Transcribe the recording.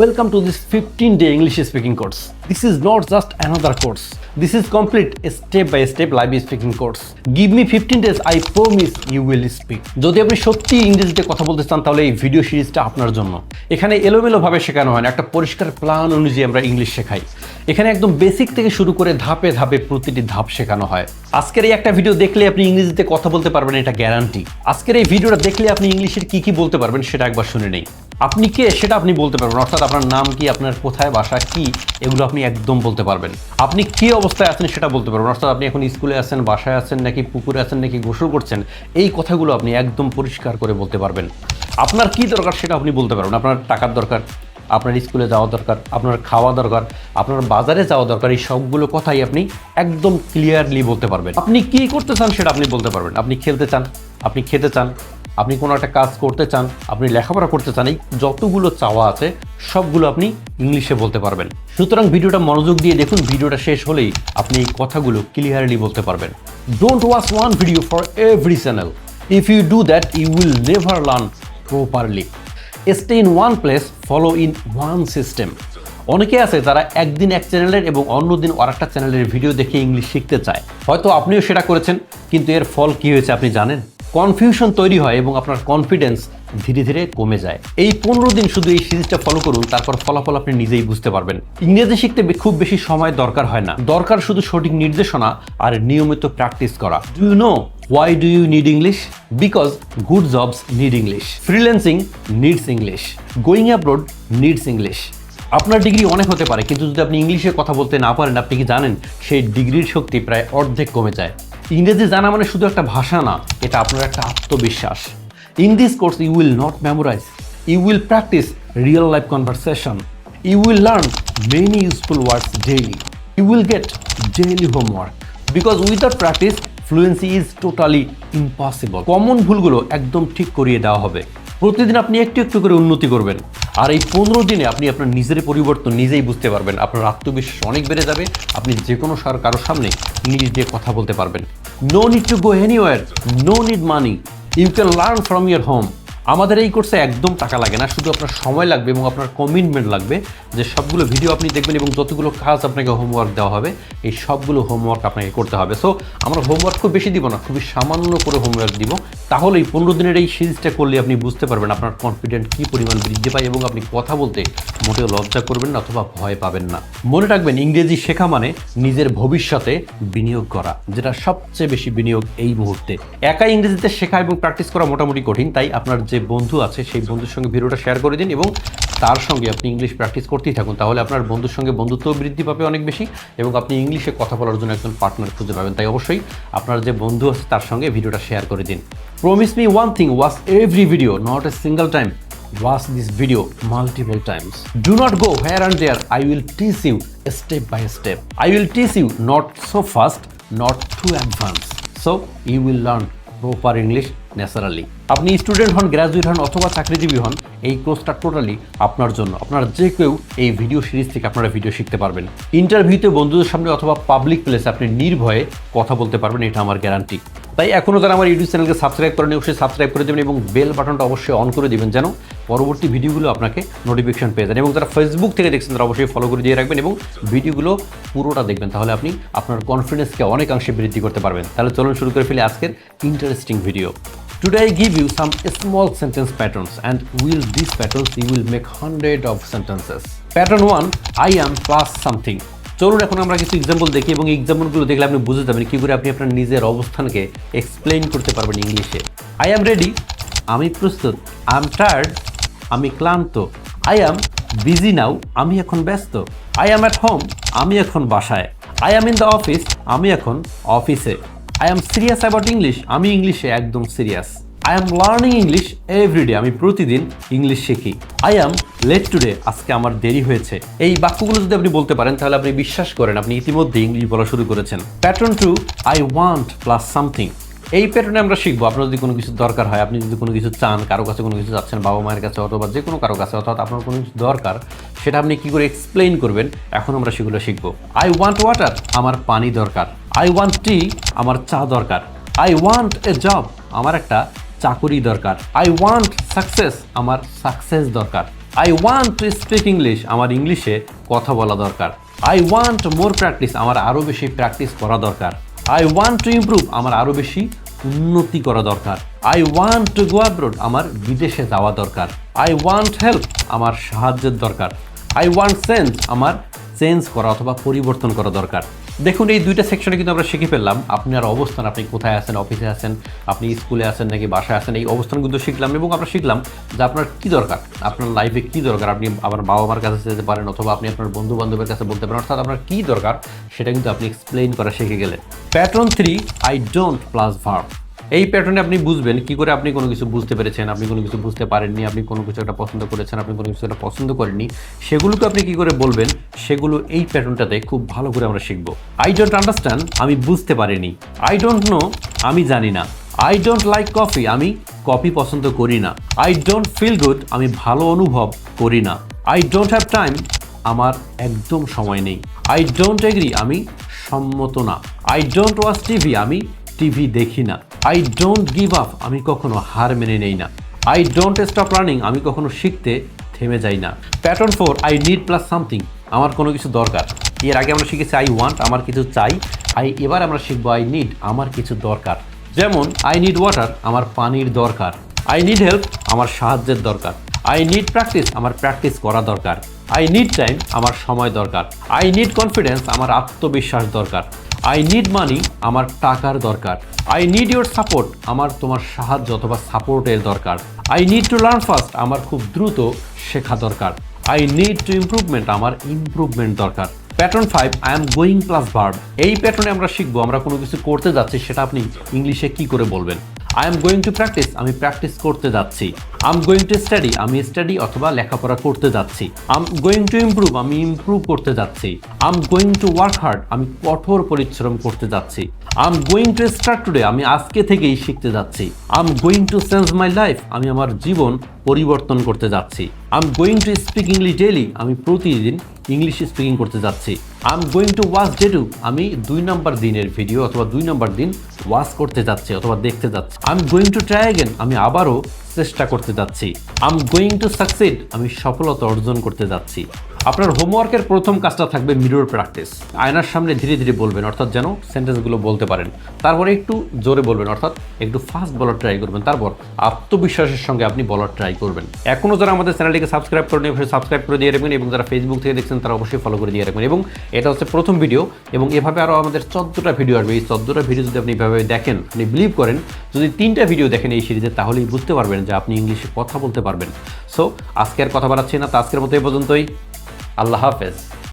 Welcome to this 15-day English speaking course. This is not just another course. This is complete step-by-step live speaking course. Give me 15 days, I promise you will speak. যদি আপনি সত্যি ইংরেজিতে কথা বলতে চান তাহলে এই video সিরিজটা আপনার জন্য। এখানে এলোমেলোভাবে শেখানো হয় না, একটা পরিষ্কার প্ল্যান অনুযায়ী আমরা ইংলিশ শেখাই। এখানে একদম বেসিক থেকে শুরু করে ধাপে ধাপে প্রতিটি ধাপ শেখানো হয়। আজকের এই একটা ভিডিও দেখলে আপনি ইংরেজিতে কথা বলতে পারবেন, এটা গ্যারান্টি। আজকের এই ভিডিওটা দেখলে আপনি ইংলিশের কি বলতে পারবেন সেটা একবার শুনে নেই। আপনি কে সেটা আপনি বলতে পারবেন, অর্থাৎ আপনার নাম কি, আপনার কোথায় বাসা কি, এগুলো আপনি একদম বলতে পারবেন। আপনি কি অবস্থায় আছেন সেটা বলতে পারবেন, অর্থাৎ আপনি এখন স্কুলে আছেন, বাসায় আছেন, নাকি পুকুরে আছেন, নাকি গোসল করছেন, এই কথাগুলো আপনি একদম পরিষ্কার করে বলতে পারবেন। আপনার কি দরকার সেটা আপনি বলতে পারবেন। আপনার টাকার দরকার, আপনার স্কুলে যাওয়া দরকার, আপনার খাওয়া দরকার, আপনার বাজারে যাওয়া দরকার, এই সবগুলো কথাই আপনি একদম ক্লিয়ারলি বলতে পারবেন। আপনি কি করতে চান সেটা আপনি বলতে পারবেন। আপনি খেলতে চান, আপনি খেতে চান, আপনি কোনো একটা কাজ করতে চান, আপনি লেখাপড়া করতে চান, এই যতগুলো চাওয়া আছে সবগুলো আপনি ইংলিশে বলতে পারবেন। সুতরাং ভিডিওটা মনোযোগ দিয়ে দেখুন, ভিডিওটা শেষ হলেই আপনি এই কথাগুলো ক্লিয়ারলি বলতে পারবেন। Don't watch one video for every channel. If you do that you will never learn properly. Stay in one place, follow in one system. অনেকে আছে যারা একদিন এক চ্যানেলের এবং অন্যদিন আরেকটা চ্যানেলের ভিডিও দেখে ইংলিশ শিখতে চায়। হয়তো আপনিও সেটা করেছেন, কিন্তু এর ফল কি হয়েছে আপনি জানেন? কনফিউশন তৈরি হয় এবং আপনার কনফিডেন্স ধীরে ধীরে কমে যায়। এই 15 দিন শুধু এই সিরিজটা ফলো করুন, তারপর ফলাফল আপনি নিজেই বুঝতে পারবেন। ইংরেজি শিখতে খুব বেশি সময় দরকার হয় না, দরকার শুধু সঠিক নির্দেশনা আর নিয়মিত প্র্যাকটিস করা। Do you know why do you need English? Because good jobs need English. Freelancing needs English. Going abroad needs English. আপনার ডিগ্রি অনেক হতে পারে, কিন্তু যদি আপনি ইংলিশে কথা বলতে না পারেন, আপনি কি জানেন সেই ডিগ্রির শক্তি প্রায় অর্ধেক কমে যায়। ইংরেজি জানা মানে শুধু একটা ভাষা না, এটা আপনার একটা আত্মবিশ্বাস। In this course you will not memorise, you will practise real life conversation, you will learn many useful words daily, you will get daily homework. Because without practice fluency is totally impossible. Common ভুলগুলো একদম ঠিক করিয়ে দেওয়া হবে। প্রতিদিন আপনি একটু একটু করে উন্নতি করবেন, আর এই 15 দিনে আপনি আপনার নিজের পরিবর্তন নিজেই বুঝতে পারবেন। আপনার আত্মবিশ্বাস অনেক বেড়ে যাবে, আপনি যে কোনো কারোর সামনে ইংলিশ দিয়ে কথা বলতে পারবেন। No need to go anywhere, no need money, you can learn from your home. আমাদের এই কোর্সে একদম টাকা লাগে না, শুধু আপনার সময় লাগবে এবং আপনার কমিটমেন্ট লাগবে যে সবগুলো ভিডিও আপনি দেখবেন এবং যতগুলো কাজ আপনাকে হোমওয়ার্ক দেওয়া হবে এই সবগুলো হোমওয়ার্ক আপনাকে করতে হবে। সো আমরা হোমওয়ার্ক খুব বেশি দিব না, খুবই সামান্য করে হোমওয়ার্ক দিব। তাহলে এই 15 দিনের এই সিরিজটা করলে আপনি বুঝতে পারবেন আপনার কনফিডেন্ট কী পরিমাণ বৃদ্ধি পায় এবং আপনি কথা বলতে মোটেও লজ্জা করবেন না অথবা ভয় পাবেন না। মনে রাখবেন, ইংরেজি শেখা মানে নিজের ভবিষ্যতে বিনিয়োগ করা, যেটা সবচেয়ে বেশি বিনিয়োগ এই মুহূর্তে। একা ইংরেজিতে শেখা এবং প্র্যাকটিস করা মোটামুটি কঠিন, তাই আপনার যে বন্ধু আছে সেই বন্ধুর সঙ্গে ভিডিওটা শেয়ার করে দিন এবং তার সঙ্গে আপনি ইংলিশ প্র্যাকটিস করতেই থাকুন। তাহলে আপনার বন্ধুর সঙ্গে বন্ধুত্ব বৃদ্ধি পাবে অনেক বেশি এবং আপনি ইংলিশে কথা বলার জন্য একজন পার্টনার খুঁজে পাবেন। তাই অবশ্যই আপনার যে বন্ধু আছে তার সঙ্গে ভিডিওটা শেয়ার করে দিন। Promise me one thing, watch every video, not a single time. Watch this video multiple times. Do not go here and there. I will teach you step by step. I will teach you not so fast, not too advanced. So you will learn proper English naturally. আপনি student হন, graduate হন অথবা চাকরিজীবী হন, এই কোর্সটা totally আপনার জন্য। আপনারা যে কেউ এই ভিডিও সিরিজ থেকে আপনারা ভিডিও শিখতে পারবেন। ইন্টারভিউতে বন্ধুদের সামনে অথবা পাবলিক প্লেসে আপনি নির্ভয়ে কথা বলতে পারবেন, এটা আমার গ্যারান্টি। তাই এখনও যারা আমার ইউটিউব চ্যানেলকে সাবস্ক্রাইব করেন অবশ্যই সাবস্ক্রাইব করে দেবেন এবং বেল বাটনটা অবশ্যই অন করে দেবেন যেন পরবর্তী ভিডিওগুলো আপনাকে নোটিফিকেশন পেয়ে যান। এবং যারা ফেসবুক থেকে দেখছেন তারা অবশ্যই ফলো করে দিয়ে রাখবেন এবং ভিডিওগুলো পুরোটা দেখবেন, তাহলে আপনি আপনার কনফিডেন্সকে অনেকাংশে বৃদ্ধি করতে পারবেন। তাহলে চলুন শুরু করে ফেলি আজকের interesting video. Today I give you some small sentence patterns, and with these patterns you will make hundreds of sentences. Pattern 1, I am plus something. চলুন এখন আমরা কিছু এক্সাম্পল দেখি এবং এই এক্সাম্পলগুলো দেখলে আপনি বুঝতে যাবেন কী করে আপনি আপনার নিজের অবস্থানকে এক্সপ্লেইন করতে পারবেন ইংলিশে। আই অ্যাম রেডি, আমি প্রস্তুত। আই এম টায়ার্ড, আমি ক্লান্ত। আই অ্যাম বিজি নাও, আমি এখন ব্যস্ত। আই অ্যাম অ্যাট হোম, আমি এখন বাসায়। I am in the office, আমি এখন অফিসে। I am serious about English, আমি ইংলিশে একদম সিরিয়াস। I am learning English everyday, আমি প্রতিদিন ইংলিশ শিখি। আই এম লেট টুডে, আজকে আমার দেরি হয়েছে। এই বাক্যগুলো যদি আপনি বলতে পারেন তাহলে আপনি বিশ্বাস করেন আপনি ইতিমধ্যে ইংলিশ বলা শুরু করেছেন। Pattern 2, I want plus something. এই প্যাটার্নে আমরা শিখবো আপনার যদি কোনো কিছু দরকার হয়, আপনি যদি কোনো কিছু চান, কারো কাছে কোনো কিছু চাচ্ছেন, বাবা মায়ের কাছে অথবা যে কোনো কারো কাছে, অর্থাৎ আপনার কোনো কিছু দরকার, সেটা আপনি কী করে এক্সপ্লেইন করবেন, এখন আমরা সেগুলো শিখবো। আই ওয়ান্ট ওয়াটার, আমার পানি দরকার। আই ওয়ান্ট টি, আমার চা দরকার। আই ওয়ান্ট এ জব, আমার একটা চাকরি দরকার। আই ওয়ান্ট সাকসেস, আমার সাকসেস দরকার। I want to speak English, আমার ইংলিশে কথা বলা দরকার। আই ওয়ান্ট মোর প্র্যাকটিস, আমার আরও বেশি প্র্যাকটিস করা দরকার। আই ওয়ান্ট টু ইমপ্রুভ, আমার আরও বেশি উন্নতি করা দরকার। I want to go abroad, আমার বিদেশে যাওয়া দরকার। আই ওয়ান্ট হেল্প, আমার সাহায্যের দরকার। আই ওয়ান্ট চেঞ্জ, আমার চেঞ্জ করা অথবা পরিবর্তন করা দরকার। দেখুন এই দুইটা সেকশনে কিন্তু আমরা শিখে ফেললাম আপনার অবস্থান, আপনি কোথায় আছেন, অফিসে আছেন, আপনি স্কুলে আছেন নাকি বাসায় আছেন, এই অবস্থান কিন্তু শিখলাম এবং আমরা শিখলাম যে আপনার কী দরকার, আপনার লাইফে কী দরকার। আপনি আপনার বাবা মার কাছে যেতে পারেন অথবা আপনি আপনার বন্ধু বান্ধবের কাছে বলতে পারেন, অর্থাৎ আপনার কী দরকার সেটা কিন্তু আপনি এক্সপ্লেইন করা শিখে গেলেন। Pattern 3, I don't plus verb. এই প্যাটার্নে আপনি বুঝবেন কি করে আপনি কোনো কিছু বুঝতে পেরেছেন, আপনি কোনো কিছু বুঝতে পারেননি, আপনি কোনো কিছু একটা পছন্দ করেছেন, আপনি কোনো কিছু একটা পছন্দ করেননি, সেগুলোকে আপনি কি করে বলবেন, সেগুলো এই প্যাটার্নটাতে খুব ভালো করে আমরা শিখব। আই ডোন্ট আন্ডারস্ট্যান্ড, আমি বুঝতে পারিনি। আই ডোন্ট নো, আমি জানি না। আই ডোন্ট লাইক কফি, আমি কফি পছন্দ করি না। আই ডোন্ট ফিল গুড, আমি ভালো অনুভব করি না। আই ডোন্ট হ্যাভ টাইম, আমার একদম সময় নেই। আই ডোন্ট এগ্রি, আমি সম্মত না। আই ডোন্ট ওয়াচ টিভি, আমি টিভি দেখি না। আই ডোন্ট গিভ আপ, আমি কখনো হার মেনে নেই না। আই ডোন্ট স্টপ রানিং, আমি কখনো শিখতে থেমে যাই না। Pattern 4, I need plus something, আমার কোনো কিছু দরকার। এর আগে আমরা শিখেছি আই ওয়ান্ট, আমার কিছু চাই। এবার আমরা শিখবো আই নিড, আমার কিছু দরকার। যেমন আই নিড ওয়াটার, আমার পানির দরকার। আই নিড হেল্প, আমার সাহায্যের দরকার। আই নিড প্র্যাকটিস, আমার প্র্যাকটিস করা দরকার। আই নিড টাইম, আমার সময় দরকার। আই নিড কনফিডেন্স, আমার আত্মবিশ্বাস দরকার। আই নিড মানি, আমার টাকার দরকার। আই নিড ইউর সাপোর্ট, আমার তোমার সাহায্য অথবা সাপোর্টের দরকার। I need to learn fast, আমার খুব দ্রুত শেখা দরকার। আই নিড টু ইমপ্রুভমেন্ট, আমার ইমপ্রুভমেন্ট দরকার। Pattern 5, I am going plus verb. এই প্যাটার্নে আমরা শিখবো আমরা কোনো কিছু করতে যাচ্ছি সেটা আপনি ইংলিশে কি করে বলবেন। I am going to practice, আমি প্র্যাকটিস করতে যাচ্ছি। I am going to study, আমি স্টাডি অথবা লেখাপড়া করতে যাচ্ছি। I am going to improve, আমি ইমপ্রুভ করতে যাচ্ছি। I am going to work hard, আমি কঠোর পরিশ্রম করতে যাচ্ছি। I am going to start today, আমি আজকে থেকেই শিখতে যাচ্ছি। I am going to change my life, আমি আমার জীবন পরিবর্তন করতে যাচ্ছি। I am going to speak English daily, আমি প্রতিদিন ইংলিশ স্পিকিং করতে যাচ্ছি। I am going to watch day 2, আমি 2 নম্বর দিনের ভিডিও অথবা 2 নম্বর দিন ওয়াচ করতে যাচ্ছি অথবা দেখতে যাচ্ছি। I am going to try again, আমি আবারও চেষ্টা করতে যাচ্ছি। I am going to succeed, আমি সফলতা অর্জন করতে যাচ্ছি। আপনার হোমওয়ার্কের প্রথম কাজটা থাকবে মিরর প্র্যাকটিস। আয়নার সামনে ধীরে ধীরে বলবেন, অর্থাৎ যেন সেন্টেন্সগুলো বলতে পারেন। তারপরে একটু জোরে বলবেন, অর্থাৎ একটু ফাস্ট বলার ট্রাই করবেন। তারপর আত্মবিশ্বাসের সঙ্গে আপনি বলার ট্রাই করবেন। এখনও যারা আমাদের চ্যানেলটিকে সাবস্ক্রাইব করেন অবশ্যই সাবস্ক্রাইব করে দিয়ে রাখবেন এবং যারা ফেসবুক থেকে দেখছেন তারা অবশ্যই ফলো করে দিয়ে রাখবেন। এবং এটা হচ্ছে প্রথম ভিডিও এবং এভাবে আরও আমাদের 14টা ভিডিও আসবে। এই 14টা ভিডিও যদি আপনি এভাবে দেখেন, আপনি বিলিভ করেন, যদি 3টা ভিডিও দেখেন এই সিরিজে, তাহলেই বুঝতে পারবেন যে আপনি ইংলিশে কথা বলতে পারবেন। সো আজকে আর কথা বাড়াচ্ছি না, তো আজকের মতো এই পর্যন্তই। আল্লাহ হাফেজ।